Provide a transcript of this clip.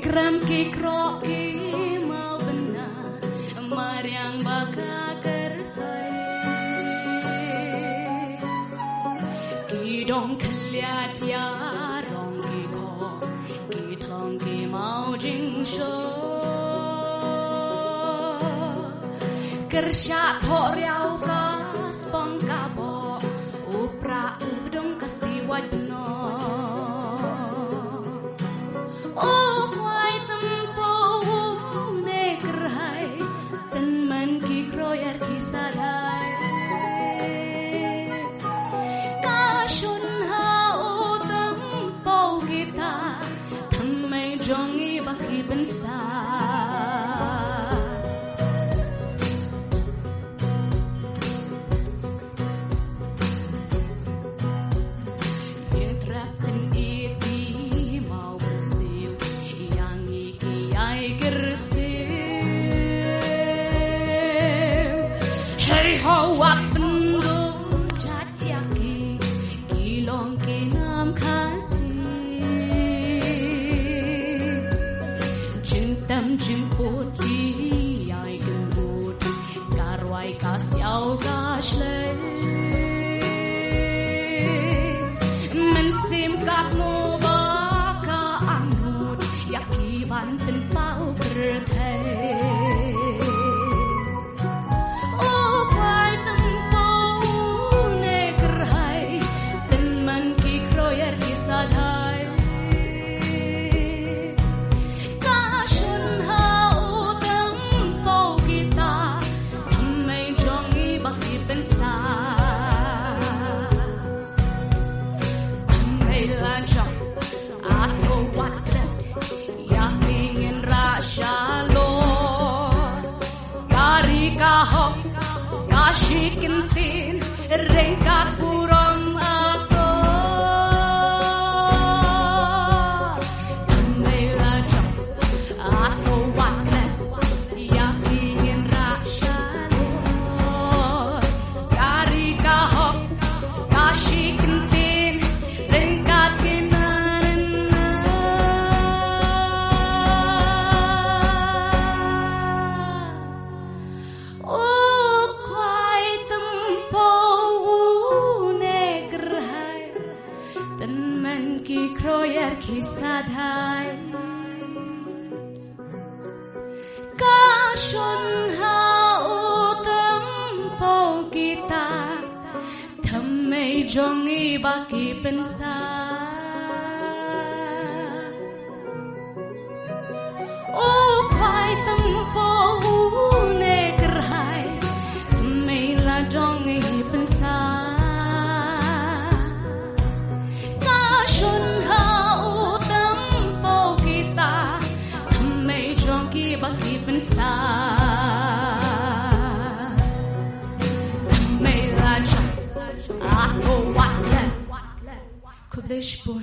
Kram ki kro ki mau benar mariang baka kersai ki dong khliat ya rong ki ko ki thong ki mau jing sho kersha tho riau ka spong ka bo upra ubdong kasi wat no Jongi baki bensa yang terapkan iti mau bersil yang iki ai gersil hey ho wat bendo jatiaki kilong kinam kasi tâm jemput di ai gembut karwai kasiau kasle mensim kat no baka anut yakiban tenpau berthai oh pai tempau ne kerhai tenman ki kroyer kisadhai Kashikintin rengkat burong ato Melajak ato waklet yang ingin rasyalor Kari kahok kashikintin rengkat kinanan ki kroyer kisadhai kashon hao tempo kita thamai jongi baki pensa oh pai tempo ne kerhai thamai la jongi pensa baki pensa melajak aku waklan kublish pun